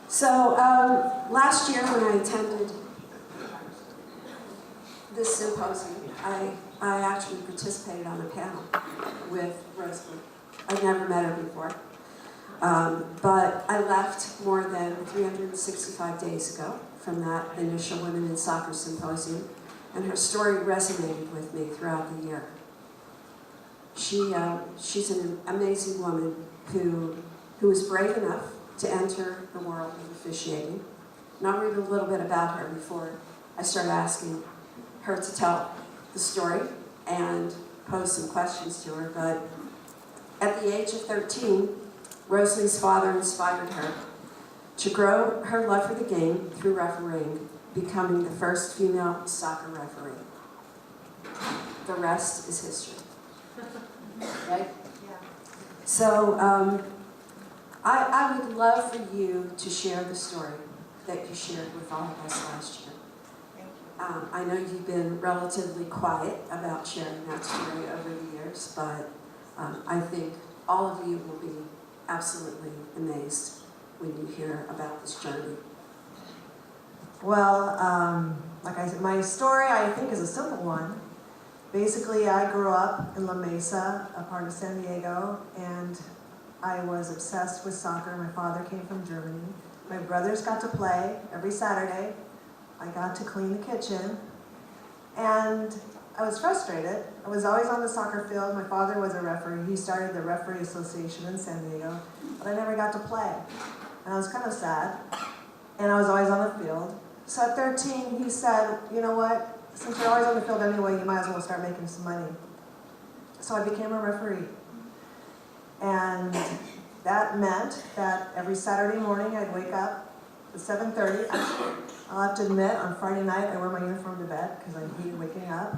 So last year when I attended this symposium, I actually participated on a panel with Rosalie. I'd never met her before. But I left more than 365 days ago from that initial Women in Soccer Symposium, and her story resonated with me throughout the year. She's an amazing woman who was brave enough to enter the world of officiating. And I'll read a little bit about her before I start asking her to tell the story and pose some questions to her. But at the age of 13, Rosalie's father inspired her to grow her love for the game through refereeing, becoming the first female soccer referee. The rest is history. Right? Yeah. So I would love for you to share the story that you shared with all of us last year. Thank you. I know you've been relatively quiet about sharing that story over the years, but I think all of you will be absolutely amazed when you hear about this journey. Well, like I said, my story I think is a simple one. Basically, I grew up in La Mesa, a part of San Diego, and I was obsessed with soccer. My father came from Germany. My brothers got to play every Saturday. I got to clean the kitchen. And I was frustrated. I was always on the soccer field. My father was a referee. He started the Referee Association in San Diego, but I never got to play. And I was kind of sad. And I was always on the field. So at 13, he said, you know what? Since you're always on the field anyway, you might as well start making some money. So I became a referee. And that meant that every Saturday morning I'd wake up at 7:30. I'll have to admit, on Friday night I wear my uniform to bed because I hate waking up.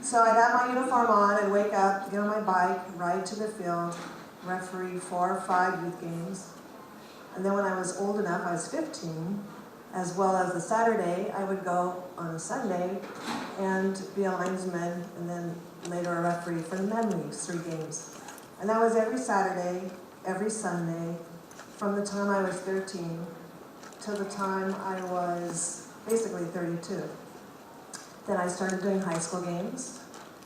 So I'd have my uniform on, I'd wake up, get on my bike, ride to the field, referee 4 or 5 youth games. And then when I was old enough, I was 15, as well as the Saturday, I would go on a Sunday and be a linesman and then later a referee for the men leagues, 3 games. And that was every Saturday, every Sunday, from the time I was 13 till the time I was basically 32. Then I started doing high school games.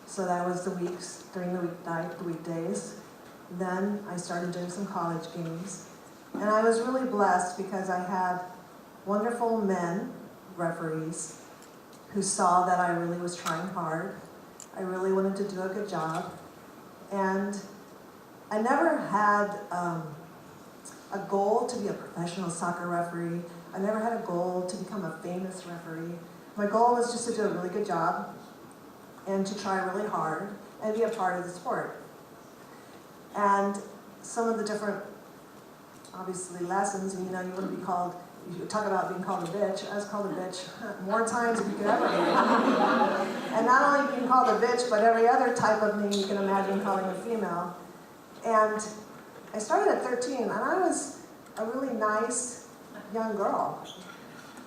So that was the weeks, during the weekdays. Then I started doing some college games. And I was really blessed because I had wonderful men, referees, who saw that I really was trying hard. I really wanted to do a good job. And I never had a goal to be a professional soccer referee. I never had a goal to become a famous referee. My goal was just to do a really good job and to try really hard and be a part of the sport. And some of the different, obviously, lessons, and you know, you want to be called, you talk about being called a bitch. I was called a bitch more times than you could ever hear. And not only being called a bitch, but every other type of name you can imagine calling a female. And I started at 13, and I was a really nice young girl.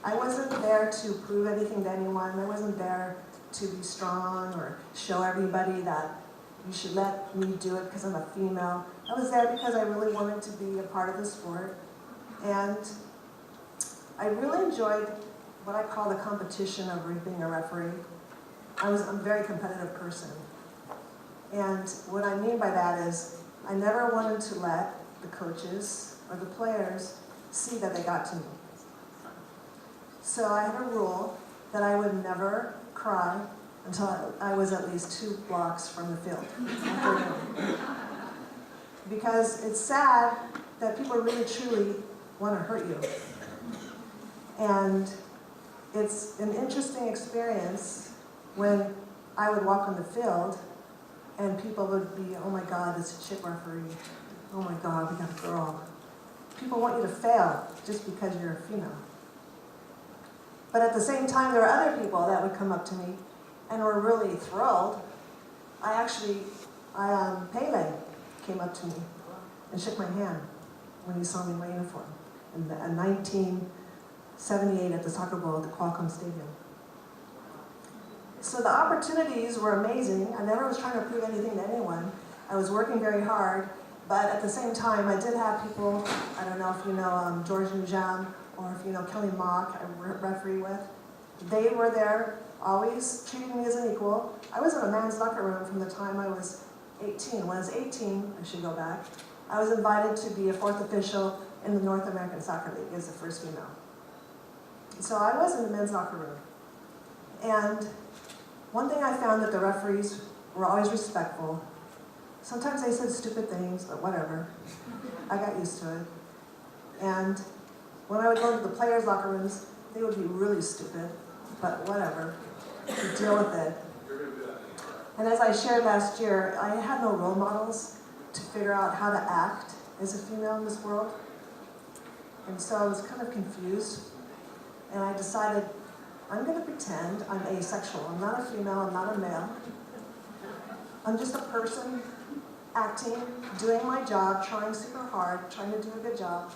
I wasn't there to prove anything to anyone. I wasn't there to be strong or show everybody that you should let me do it because I'm a female. I was there because I really wanted to be a part of the sport. And I really enjoyed what I call the competition of being a referee. I'm a very competitive person. And what I mean by that is I never wanted to let the coaches or the players see that they got to me. So I had a rule that I would never cry until I was at least 2 blocks from the field. Because it's sad that people really truly want to hurt you. And it's an interesting experience when I would walk on the field and people would be, oh my God, this is a chick referee. Oh my God, we got a girl. People want you to fail just because you're a female. But at the same time, there were other people that would come up to me and were really thrilled. Pele came up to me and shook my hand when he saw me in my uniform in 1978 at the Soccer Bowl at the Qualcomm Stadium. So the opportunities were amazing. I never was trying to prove anything to anyone. I was working very hard, But at the same time, I did have people, I don't know if you know George Nujam, or if you know Kelly Mock, I referee with. They were there, always treating me as an equal. I was in a men's locker room from the time I was 18. When I was 18, I should go back, I was invited to be a fourth official in the North American Soccer League as the first female. So I was in the men's locker room. And one thing I found that the referees were always respectful. Sometimes they said stupid things, but whatever. I got used to it. And when I would go to the players' locker rooms, they would be really stupid, but whatever. You deal with it. And as I shared last year, I had no role models to figure out how to act as a female in this world. And so I was kind of confused. And I decided, I'm going to pretend I'm asexual. I'm not a female, I'm not a male. I'm just a person acting, doing my job, trying super hard, trying to do a good job,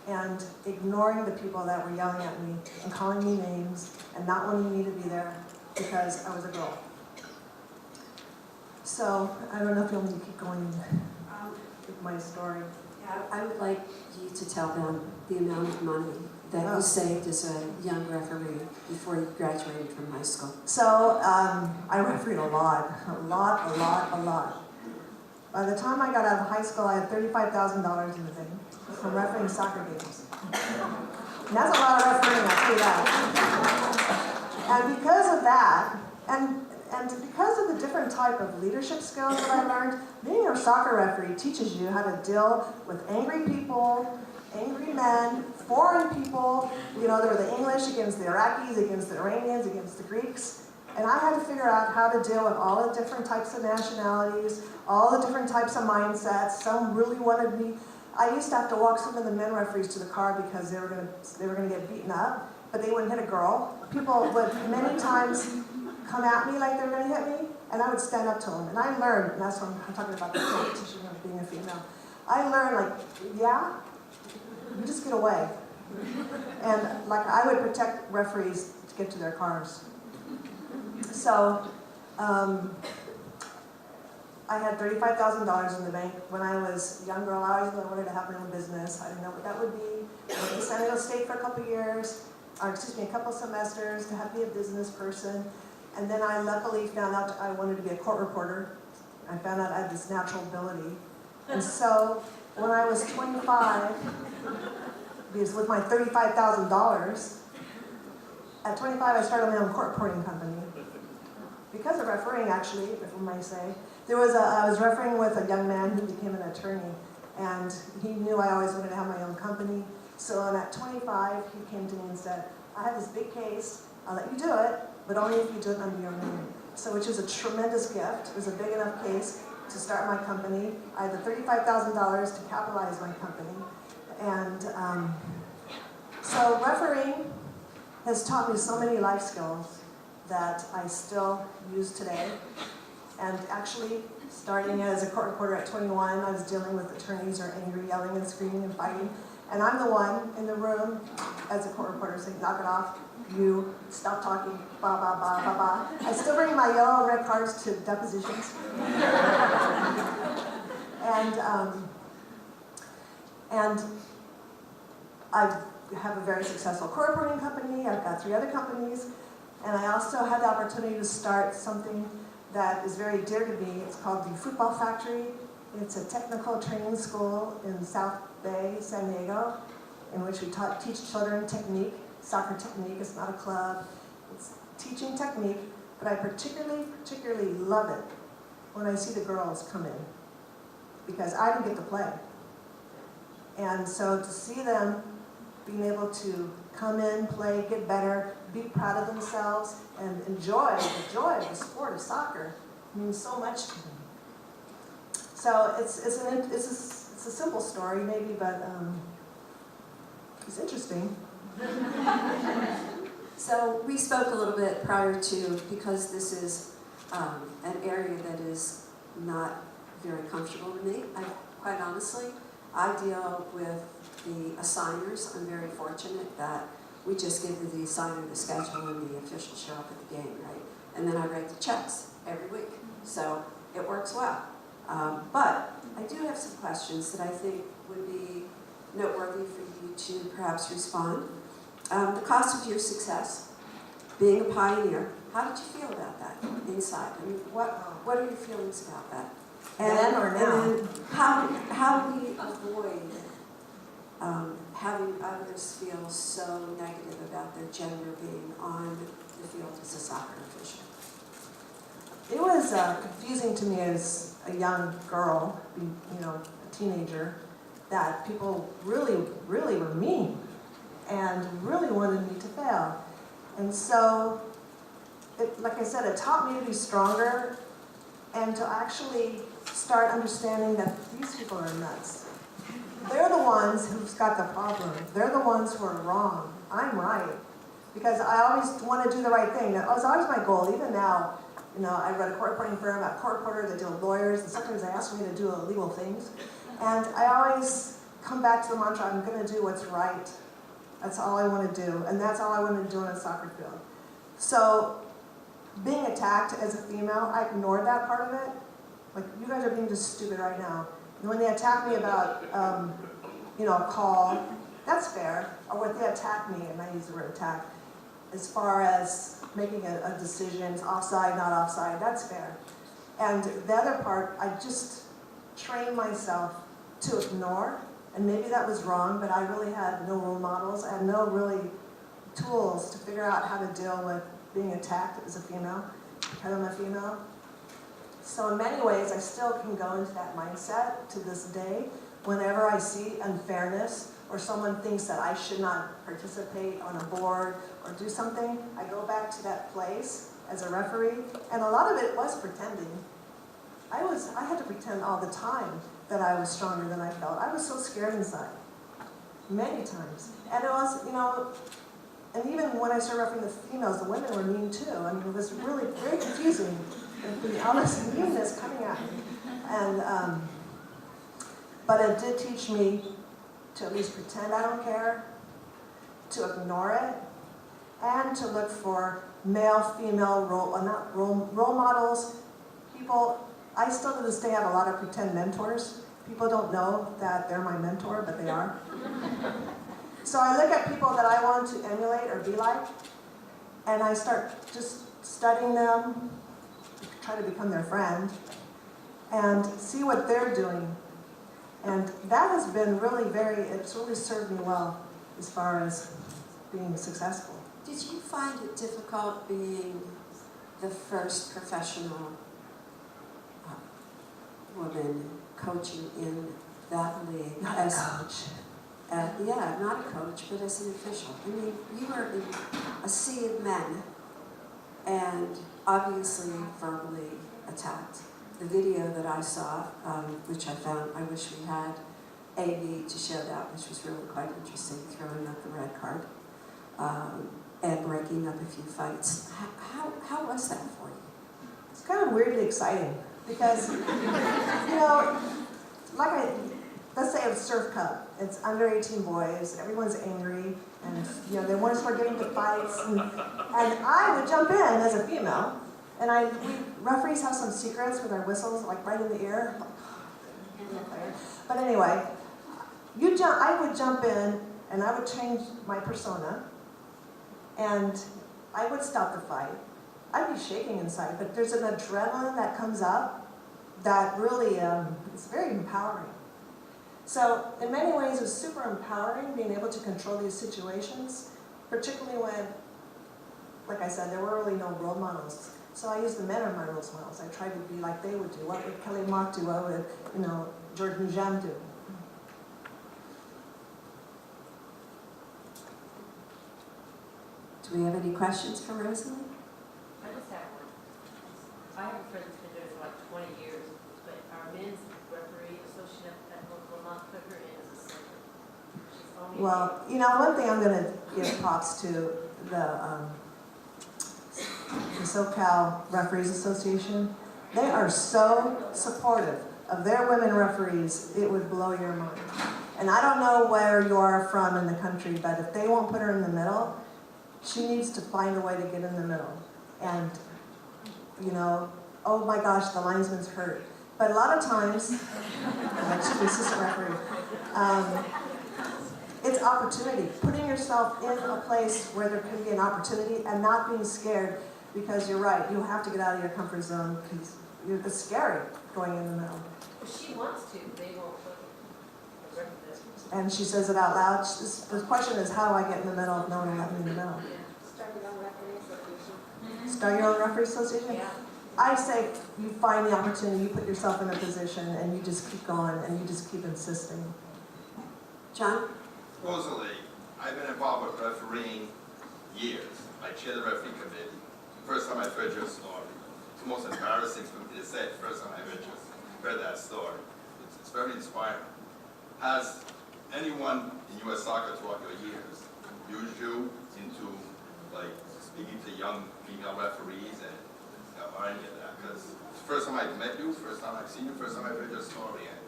and ignoring the people that were yelling at me and calling me names and not wanting me to be there because I was a girl. So, I don't know if you'll need to keep going with my story. Yeah, I would like you to tell them the amount of money that you saved as a young referee before you graduated from high school. So, I refereed a lot. By the time I got out of high school, I had $35,000 in the bank from refereeing soccer games. And that's a lot of refereeing, I'll tell you that. And because of that, and because of the different type of leadership skills that I learned, being a soccer referee teaches you how to deal with angry people, angry men, foreign people. You know, there were the English against the Iraqis, against the Iranians, against the Greeks. And I had to figure out how to deal with all the different types of nationalities, all the different types of mindsets. Some really wanted me. I used to have to walk some of the men referees to the car because they were going to get beaten up, but they wouldn't hit a girl. People would many times come at me like they were going to hit me, and I would stand up to them. And I learned, and that's what I'm talking about the competition of being a female. I learned, like, yeah, you just get away. And like I would protect referees to get to their cars. So I had $35,000 in the bank. When I was a young girl, I always wanted to have my own business. I didn't know what that would be. I went to San Diego State for a couple years, or excuse me, a couple semesters to be a business person. And then I luckily found out I wanted to be a court reporter. I found out I had this natural ability. And so when I was 25, because with my $35,000, at 25 I started my own court reporting company. Because of refereeing, actually, if I might say. I was refereeing with a young man who became an attorney, and he knew I always wanted to have my own company. So at 25, he came to me and said, I have this big case, I'll let you do it, but only if you do it under your name. So which was a tremendous gift. It was a big enough case to start my company. I had the $35,000 to capitalize my company. And so refereeing has taught me so many life skills that I still use today. And actually, starting as a court reporter at 21, I was dealing with attorneys who are angry, yelling and screaming and fighting. And I'm the one in the room as a court reporter saying, knock it off, you, stop talking, blah, blah, blah, blah, blah. I still bring my yellow and red cards to depositions. And I have a very successful court reporting company. I've got 3 other companies. And I also had the opportunity to start something that is very dear to me. It's called the Football Factory. It's a technical training school in South Bay, San Diego, in which we teach children technique, soccer technique. It's not a club. It's teaching technique, but I particularly love it when I see the girls come in, because I didn't get to play. And so to see them being able to come in, play, get better, be proud of themselves, and enjoy the joy of the sport of soccer means so much to me. So it's a simple story maybe, but it's interesting. So we spoke a little bit prior to, because this is an area that is not very comfortable to me. Quite honestly, I deal with the assigners. I'm very fortunate that we just give the assigner the schedule and the officials show up at the game, right? And then I write the checks every week. So it works well. But I do have some questions that I think would be noteworthy for you to perhaps respond. The cost of your success, being a pioneer, how did you feel about that inside? I mean, what are your feelings about that? Then or now? And then how do we avoid having others feel so negative about their gender being on the field as a soccer official? It was confusing to me as a young girl, a teenager, that people really, really were mean and really wanted me to fail. And so, like I said, it taught me to be stronger and to actually start understanding that these people are nuts. They're the ones who've got the problem. They're the ones who are wrong. I'm right. Because I always want to do the right thing. That was always my goal. Even now, I run a court reporting firm. I'm a court reporter that deal with lawyers, and sometimes they ask me to do illegal things. And I always come back to the mantra, I'm going to do what's right. That's all I want to do. And that's all I want to do on a soccer field. So, being attacked as a female, I ignored that part of it. Like, you guys are being just stupid right now. And when they attack me about, a call, that's fair. Or when they attack me, and I use the word attack, as far as making a decision, offside, not offside, that's fair. And the other part, I just trained myself to ignore, and maybe that was wrong, but I really had no role models. I had no really tools to figure out how to deal with being attacked as a female, because I'm a female. So in many ways, I still can go into that mindset to this day. Whenever I see unfairness, or someone thinks that I should not participate on a board or do something, I go back to that place as a referee, and a lot of it was pretending. I had to pretend all the time that I was stronger than I felt. I was so scared inside, many times. And it was, and even when I started refereeing the females, the women were mean too. I mean, it was really very confusing. All this meanness coming at me. And, but it did teach me to at least pretend I don't care, to ignore it, and to look for male, female role models. People, I still to this day have a lot of pretend mentors. People don't know that they're my mentor, but they are. So I look at people that I want to emulate or be like, and I start just studying them, try to become their friend, and see what they're doing. And that has been really it's really served me well as far as being successful. Did you find it difficult being the first professional woman coaching in that league? Not a coach. Yeah, not a coach, but as an official. I mean, you were in a sea of men and obviously verbally attacked. The video that I saw, which I found, I wish we had AV to show that, which was really quite interesting, throwing up the red card and breaking up a few fights. How was that for you? It's kind of weirdly exciting because, let's say it's Surf Cup. It's under 18 boys. Everyone's angry, and they want to start getting into fights. And I would jump in as a female, and referees have some secrets with our whistles, like right in the ear. But anyway, I would jump in, and I would change my persona, and I would stop the fight. I'd be shaking inside, but there's an adrenaline that comes up that really is very empowering. So in many ways, it's super empowering being able to control these situations, particularly when, like I said, there were really no role models. So I used the men as my role models. I tried to be like they would do. What would Kelly Mock do? What would, Jordan Jam do? Do we have any questions for Rosalie? I just have one. I have a friend that's been doing it for like 20 years, but our men's referee associate at local Mont Clicker is a second. She's only Well, one thing I'm going to give props to the SoCal Referees Association. They are so supportive of their women referees, it would blow your mind. And I don't know where you are from in the country, but if they won't put her in the middle, she needs to find a way to get in the middle. And, oh my gosh, the linesman's hurt. But a lot of times, she's the assistant referee, it's opportunity. Putting yourself in a place where there can be an opportunity and not being scared, because you're right, you have to get out of your comfort zone because it's scary going in the middle. If she wants to, they won't look at this. And she says it out loud. The question is, how do I get in the middle if no one will let me in the middle? Start your own referee association. Start your own referee association? Yeah. I say you find the opportunity, you put yourself in a position, and you just keep going, and you just keep insisting. John? Rosalie, I've been involved with refereeing years. I chair the referee committee. First time I heard your story. It's the most embarrassing for me to say. First time I heard that story. It's very inspiring. Has anyone in U.S. soccer throughout your years used you into like speaking to young female referees and or any of that? Because it's the first time I've met you, first time I've seen you, first time I've heard your story, and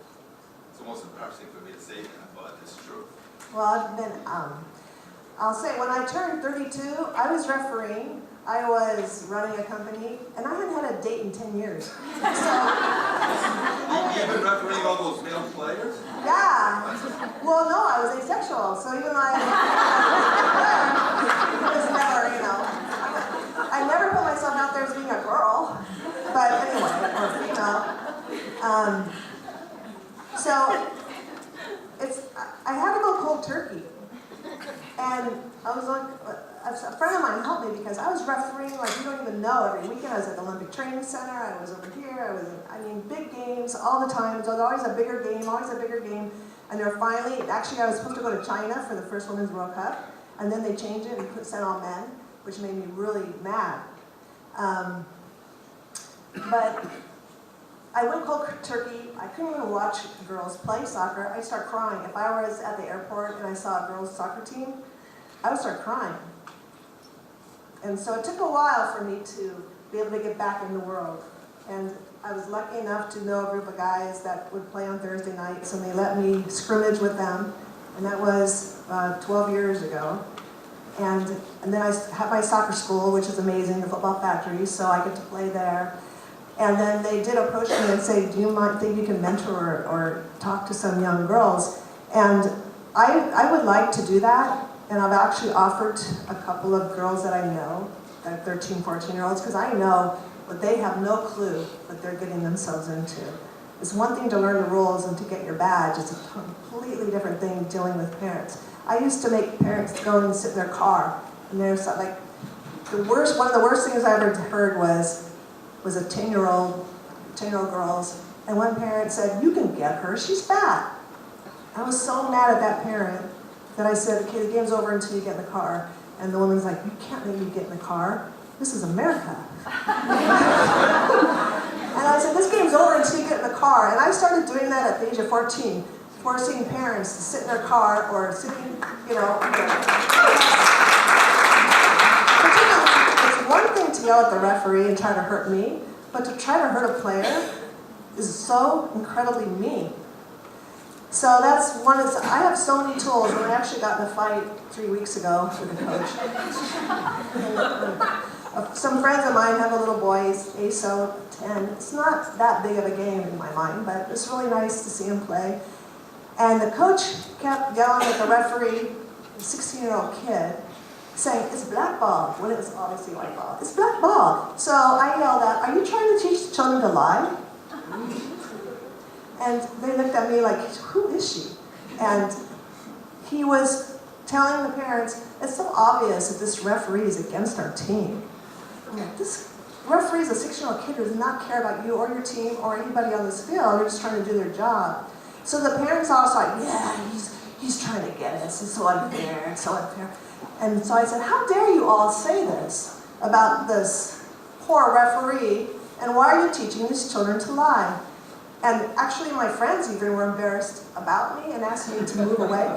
it's almost embarrassing for me to say that, but it's true. Well, I've been, I'll say, when I turned 32, I was refereeing, I was running a company, and I hadn't had a date in 10 years. So, You've been refereeing all those male players? yeah. Well, no, I was asexual, so even though I was never, I never put myself out there as being a girl, but anyway, or female. So, I had to go cold turkey. And I was like, a friend of mine helped me because I was refereeing like you don't even know every weekend. I was at the Olympic Training Center, I was over here, big games all the time. So there was always a bigger game. And they're finally, actually I was supposed to go to China for the first Women's World Cup, and then they changed it and sent all men, which made me really mad. But I went cold turkey. I couldn't even watch girls play soccer. I'd start crying. If I was at the airport and I saw a girls' soccer team, I would start crying. And so it took a while for me to be able to get back in the world. And I was lucky enough to know a group of guys that would play on Thursday nights, and they let me scrimmage with them. And that was 12 years ago. And then I had my soccer school, which is amazing, the Football Factory, so I get to play there. And then they did approach me and say, do you think you can mentor or talk to some young girls? And I would like to do that. And I've actually offered a couple of girls that I know, that 13, 14-year-olds, because I know that they have no clue what they're getting themselves into. It's one thing to learn the rules and to get your badge. It's a completely different thing dealing with parents. I used to make parents go and sit in their car. And there's like, one of the worst things I ever heard was a 10-year-old girls, and one parent said, you can get her, she's fat. I was so mad at that parent that I said, okay, the game's over until you get in the car. And the woman's like, you can't make me get in the car. This is America. And I said, this game's over until you get in the car. And I started doing that at the age of 14, forcing parents to sit in their car or sitting, It's one thing to yell at the referee and try to hurt me, but to try to hurt a player is so incredibly mean. So that's one. I have so many tools, and I actually got in a fight 3 weeks ago with a coach. Some friends of mine have a little boy, he's ASO 10. It's not that big of a game in my mind, but it's really nice to see him play. And the coach kept yelling at the referee, a 16-year-old kid, saying, it's black ball, when it was obviously white ball. It's black ball. So I yelled out, are you trying to teach the children to lie? And they looked at me like, who is she? And he was telling the parents, it's so obvious that this referee is against our team. I'm like, this referee is a 6-year-old kid who does not care about you or your team or anybody on this field. They're just trying to do their job. So the parents all thought, yeah, he's trying to get us. It's so unfair, it's so unfair. And so I said, how dare you all say this about this poor referee, and why are you teaching these children to lie? And actually my friends even were embarrassed about me and asked me to move away.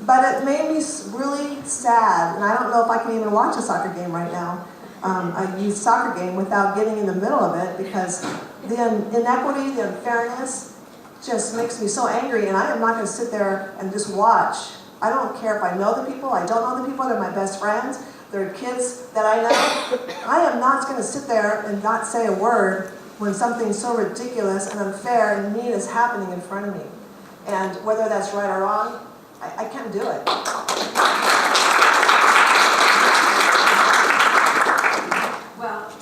But it made me really sad, and I don't know if I can even watch a soccer game right now, a youth soccer game, without getting in the middle of it, because the inequity, the unfairness just makes me so angry, and I am not going to sit there and just watch. I don't care if I know the people, I don't know the people, they're my best friends, they're kids that I know. I am not going to sit there and not say a word when something so ridiculous and unfair and mean is happening in front of me. And whether that's right or wrong, I can't do it. Well,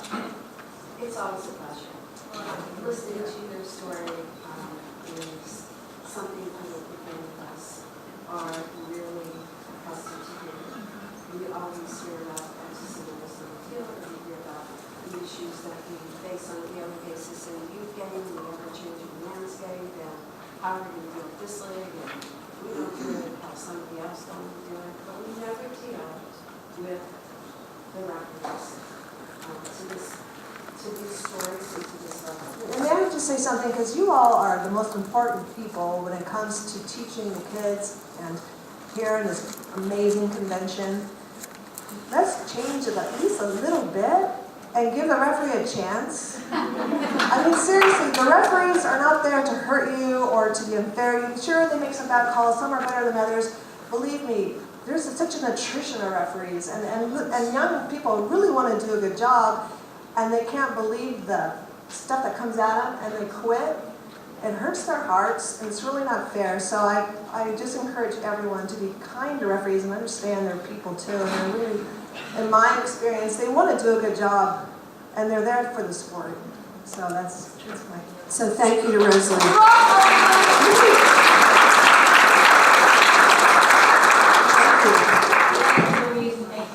it's always a pleasure. Listening to your story is something I don't think any of us are really accustomed to hearing. We always hear about exorcisms in the field, and we hear about the issues that we face on a daily basis in the youth game, the ever-changing landscape, and how we're going to deal with this league, and we don't do it how somebody else going to do it, but we never deal with the reference to these stories and to this level. And may I just say something, because you all are the most important people when it comes to teaching the kids and here in this amazing convention. Let's change it at least a little bit and give the referee a chance. I mean, seriously, the referees are not there to hurt you or to be unfair. Sure, they make some bad calls, some are better than others. Believe me, there's such an attrition of referees, and young people really want to do a good job, and they can't believe the stuff that comes at them, and they quit. It hurts their hearts, and it's really not fair. So I just encourage everyone to be kind to referees and understand they're people too. And they're really, in my experience, they want to do a good job, and they're there for the sport. So that's my. So thank you to Rosalie.